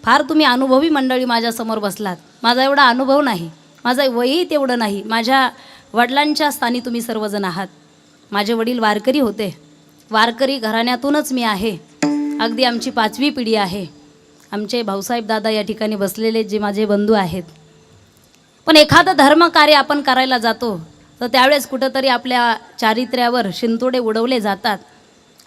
फार तुम्ही अनुभवी मंडळी माझ्यासमोर बसलात. माझा एवढा अनुभव नाही, माझा वयही तेवढं नाही. माझ्या वडिलांच्या स्थानी तुम्ही सर्वजण आहात. माझे वडील वारकरी होते, वारकरी घराण्यातूनच मी आहे. अगदी आमची 5वी पिढी आहे. आमचे भाऊसाहेब दादा या ठिकाणी बसलेले जे माझे बंधू आहेत. पण एखादं धर्मकार्य आपण करायला जातो तर त्यावेळेस कुठंतरी आपल्या चारित्र्यावर शिंतोडे उडवले जातात.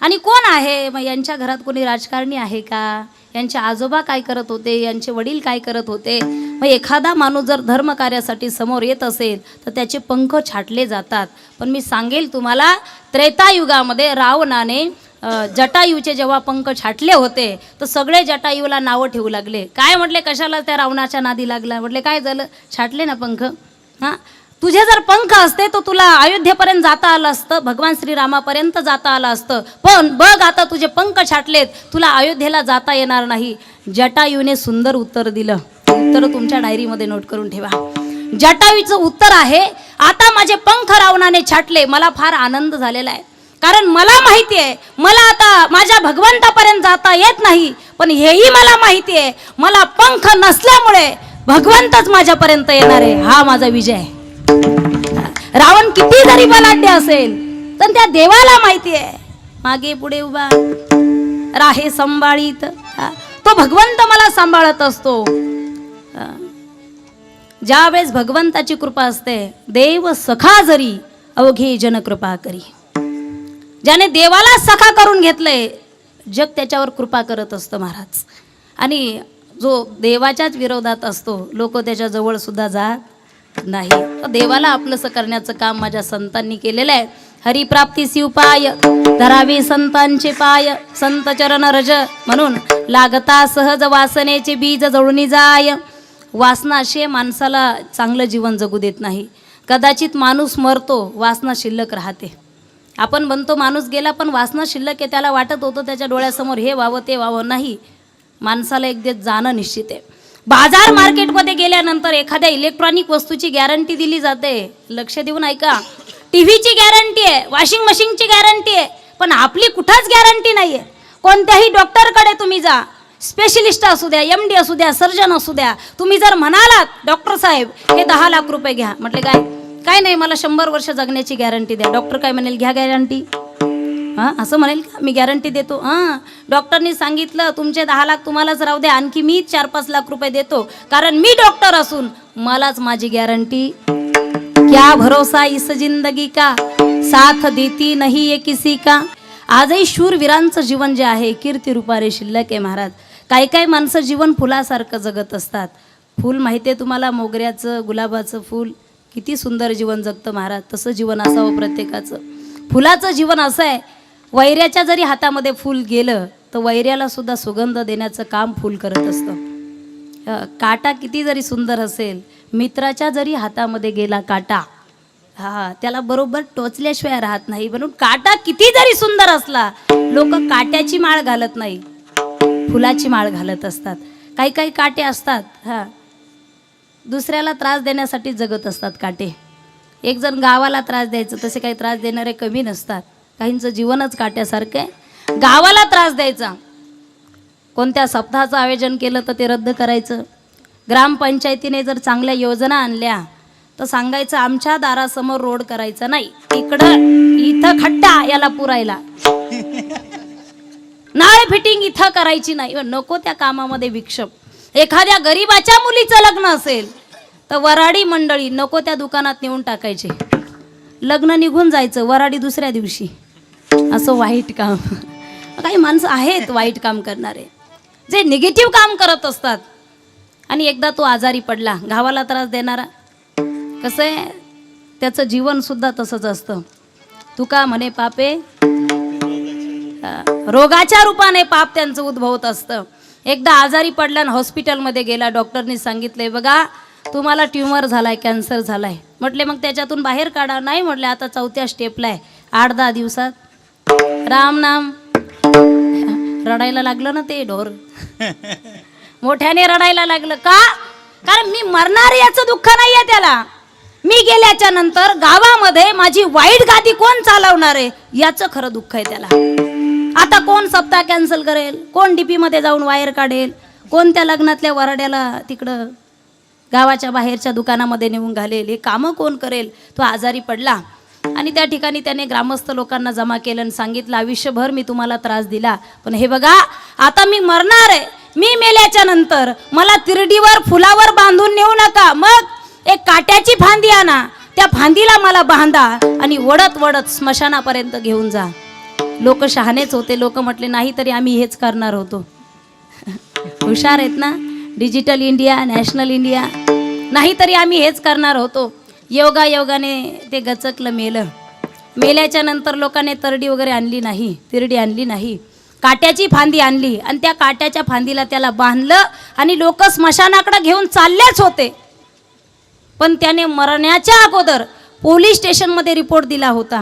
आणि कोण आहे मग, यांच्या घरात कोणी राजकारणी आहे का, यांचे आजोबा काय करत होते, यांचे वडील काय करत होते. मग एखादा माणूस जर धर्मकार्यासाठी समोर येत असेल तर त्याचे पंख छाटले जातात. पण मी सांगेल तुम्हाला, त्रेतायुगामध्ये रावणाने जटायूचे जेव्हा पंख छाटले होते तर सगळे जटायूला नावं ठेवू लागले. काय म्हटले, कशाला त्या रावणाच्या नादी लागला. म्हटले काय झालं, छाटले ना पंख. हां, तुझे जर पंख असते तर तुला अयोध्येपर्यंत जाता आलं असतं, भगवान श्रीरामापर्यंत जाता आलं असतं. पण बघ आता तुझे पंख छाटलेत, तुला अयोध्येला जाता येणार नाही. जटायूने सुंदर उत्तर दिलं. उत्तर तुमच्या डायरीमध्ये नोट करून ठेवा. जटायूचं उत्तर आहे, आता माझे पंख रावणाने छाटले, मला फार आनंद झालेला आहे. कारण मला माहिती आहे मला आता माझ्या भगवंतापर्यंत जाता येत नाही. पण हेही मला माहिती आहे, मला पंख नसल्यामुळे भगवंतच माझ्यापर्यंत येणार आहे. हा माझा विजय आहे. रावण किती जरी बलाढ्य असेल तर त्या देवाला माहिती आहे, मागे पुढे उभा राहे संभाळीत, तो भगवंत मला सांभाळत असतो. ज्यावेळेस भगवंताची कृपा असते, देव सखा जरी अवघे जन कृपा करी. ज्याने देवाला सखा करून घेतलंय, जग त्याच्यावर कृपा करत असतं महाराज. आणि जो देवाच्याच विरोधात असतो, लोक त्याच्या जवळ सुद्धा जात नाही. देवाला आपलंसं करण्याचं काम माझ्या संतांनी केलेलं आहे. हरिप्राप्ती शिवपाय धरावे संतांचे पाय, संत चरण रज म्हणून लागता सहज वासनेचे बीज जळून जाय. वासना अशी माणसाला चांगलं जीवन जगू देत नाही. कदाचित माणूस मरतो, वासना शिल्लक राहते. आपण म्हणतो माणूस गेला, पण वासना शिल्लक आहे. त्याला वाटत होतं त्याच्या डोळ्यासमोर हे व्हावं ते व्हावं. नाही, माणसाला एक दिवस जाणं निश्चित आहे. बाजार मार्केटमध्ये गेल्यानंतर एखाद्या इलेक्ट्रॉनिक वस्तूची गॅरंटी दिली जाते. लक्ष देऊन ऐका, टीव्हीची गॅरंटी आहे, वॉशिंग मशीनची गॅरंटी आहे, पण आपली कुठंच गॅरंटी नाही आहे. कोणत्याही डॉक्टरकडे तुम्ही जा, स्पेशलिस्ट असू द्या, MD असू द्या, सर्जन असू द्या, तुम्ही जर म्हणालात डॉक्टर साहेब हे 10 लाख रुपये घ्या, म्हटले काय नाही, मला 100 वर्ष जगण्याची गॅरंटी द्या. डॉक्टर काय म्हणेल, घ्या गॅरंटी. हां, असं म्हणेल का मी गॅरंटी देतो. हां, डॉक्टरनी सांगितलं तुमचे 10 लाख तुम्हालाच राहू द्या, आणखी मी 4-5 लाख रुपये देतो, कारण मी डॉक्टर असून मलाच माझी गॅरंटी. क्या भरोसा इस जिंदगी का, साथ देती नहीं ये किसी का. आजही शूरवीरांचं जीवन जे आहे कीर्ती रूपारे शिल्लक आहे महाराज. काही माणसं जीवन फुलासारखं जगत असतात. फूल माहिती आहे तुम्हाला, मोगऱ्याचं, गुलाबाचं फूल किती सुंदर जीवन जगतं महाराज. तसं जीवन असावं प्रत्येकाचं. फुलाचं जीवन असं आहे, वैऱ्याच्या जरी हातामध्ये फूल गेलं तर वैऱ्याला सुद्धा सुगंध देण्याचं काम फूल करत असतं. काटा किती जरी सुंदर असेल, मित्राच्या जरी हातामध्ये गेला काटा, त्याला बरोबर टोचल्याशिवाय राहत नाही. म्हणून काटा किती जरी सुंदर असला, लोक काट्याची माळ घालत नाही, फुलाची माळ घालत असतात. काही काटे असतात दुसऱ्याला त्रास देण्यासाठी जगत असतात काटे. एक जण गावाला त्रास द्यायचं, तसे काही त्रास देणारे कमी नसतात. काहींचं जीवनच काट्यासारखं आहे. गावाला त्रास द्यायचा, कोणत्या सप्ताहाचं आयोजन केलं तर ते रद्द करायचं. ग्रामपंचायतीने जर चांगल्या योजना आणल्या तर सांगायचं आमच्या दारासमोर रोड करायचा नाही, इथं खड्डा याला पुरायला, नाळ फिटिंग इथं करायची नाही. नको त्या कामामध्ये विक्षेप. एखाद्या गरीबाच्या मुलीचं लग्न असेल तर वराडी मंडळी नको त्या दुकानात नेऊन टाकायचे, लग्न निघून जायचं, वराडी दुसऱ्या दिवशी. असं वाईट काम. काही माणसं आहेत वाईट काम करणारे, जे निगेटिव्ह काम करत असतात. आणि एकदा तो आजारी पडला, गावाला त्रास देणारा. कसं आहे, त्याचं जीवन सुद्धा तसंच असतं. तुका म्हणे पापे रोगाच्या रूपाने पाप त्यांचं उद्भवत असतं. एकदा आजारी पडला आणि हॉस्पिटलमध्ये गेला. डॉक्टरनी सांगितलंय बघा तुम्हाला ट्यूमर झालाय, कॅन्सर झालाय. म्हटले मग त्याच्यातून बाहेर काढा. नाही म्हटले, आता 4थ्या स्टेपला आहे, 8-10 दिवसात राम नाम. रडायला लागलं ना ते ढोर, मोठ्याने रडायला लागलं. का? कारण मी मरणार याचं दुःख नाहीये त्याला. मी गेल्याच्या नंतर गावामध्ये माझी वाईट गादी कोण चालवणार आहे याचं खरं दुःख आहे त्याला. आता कोण सप्ताह कॅन्सल करेल, कोण डीपी मध्ये जाऊन वायर काढेल, कोणत्या लग्नातल्या वराड्याला तिकडं गावाच्या बाहेरच्या दुकानामध्ये नेऊन घालेल, हे कामं कोण करेल? तो आजारी पडला आणि त्या ठिकाणी त्याने ग्रामस्थ लोकांना जमा केलं आणि सांगितलं, आयुष्यभर मी तुम्हाला त्रास दिला, पण हे बघा आता मी मरणार आहे, मी मेल्याच्या नंतर मला तिरडीवर फुलावर बांधून नेऊ नका, मग एक काट्याची फांदी आणा, त्या फांदीला मला बांधा आणि वडत वडत स्मशानापर्यंत घेऊन जा. लोक शहाणेच होते, लोक म्हटले नाही तरी आम्ही हेच करणार होतो. हुशार आहेत ना, डिजिटल इंडिया, नॅशनल इंडिया, नाहीतरी आम्ही हेच करणार होतो. योगायोगाने ते गचकलं, मेल्याच्या नंतर लोकांनी तरडी वगैरे आणली नाही, तिरडी आणली नाही, काट्याची फांदी आणली आणि त्या काट्याच्या फांदीला त्याला बांधलं आणि लोक स्मशानाकडे घेऊन चाललेच होते. पण त्याने मरण्याच्या अगोदर पोलीस स्टेशनमध्ये रिपोर्ट दिला होता.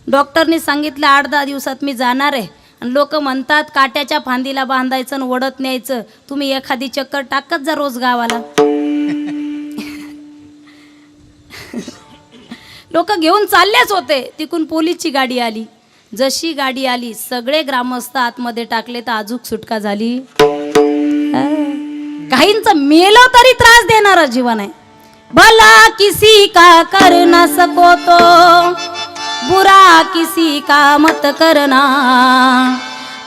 डॉक्टरने सांगितलं 8-10 दिवसात मी जाणार आहे. आणि लोक म्हणतात काट्याच्या फांदीला बांधायचं आणि वडत न्यायचं, तुम्ही एखादी चक्कर टाकत जा रोज गावाला. लोक घेऊन चाललेच होते. तिकून पोलीसची गाडी आली. जशी गाडी आली सगळे ग्रामस्थ आतमध्ये टाकले तर अजूक सुटका झाली. काहींचं मेलो तरी त्रास देणारा जीवन आहे. भला किसी का कर न सको तो बुरा किसी का मत करना,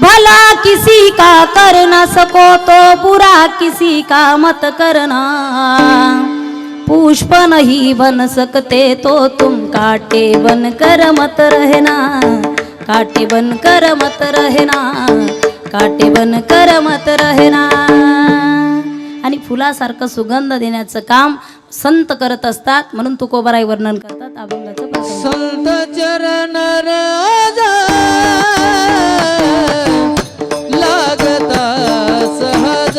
भला किसी का कर न सको तो बुरा किसी का मत करना, पुष्प नहीं बन सकते तो तुम कांटे बन कर मत रहना, कांटे बन कर मत रहना, कांटे बन कर मत रहना. आणि फुलासारखं सुगंध देण्याचं काम संत करत असतात. म्हणून तुकोबाराय वर्णन करतात अभंगाचं. संत चरण राजा लागता सहज,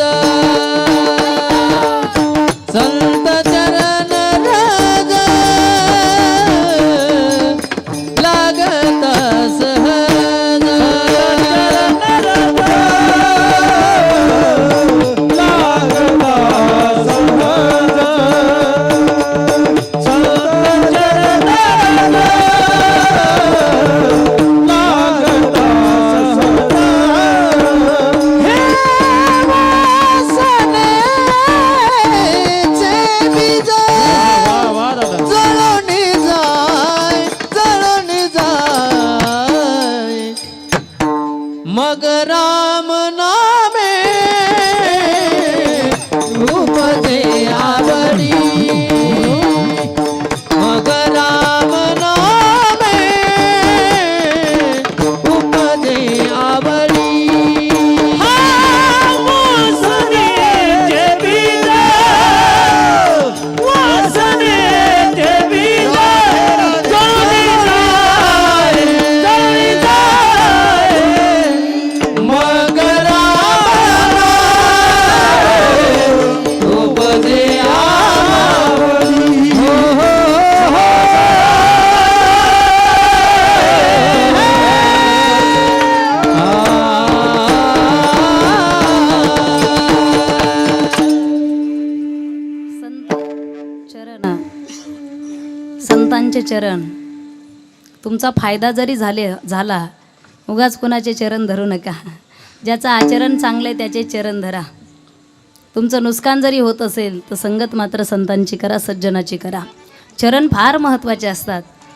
संत चरण राजा लागता सहज, मग राम नामे उपजे आवडी, मग राम नामे उपजे आवडी. संतांचे चरण, तुमचा फायदा जरी झाला उगाच कुणाचे चरण धरू नका. ज्याचं आचरण चांगलं आहे त्याचे चरण धरा. तुमचं नुकसान जरी होत असेल तर संगत मात्र संतांची करा, सज्जनाची करा. चरण फार महत्त्वाचे असतात.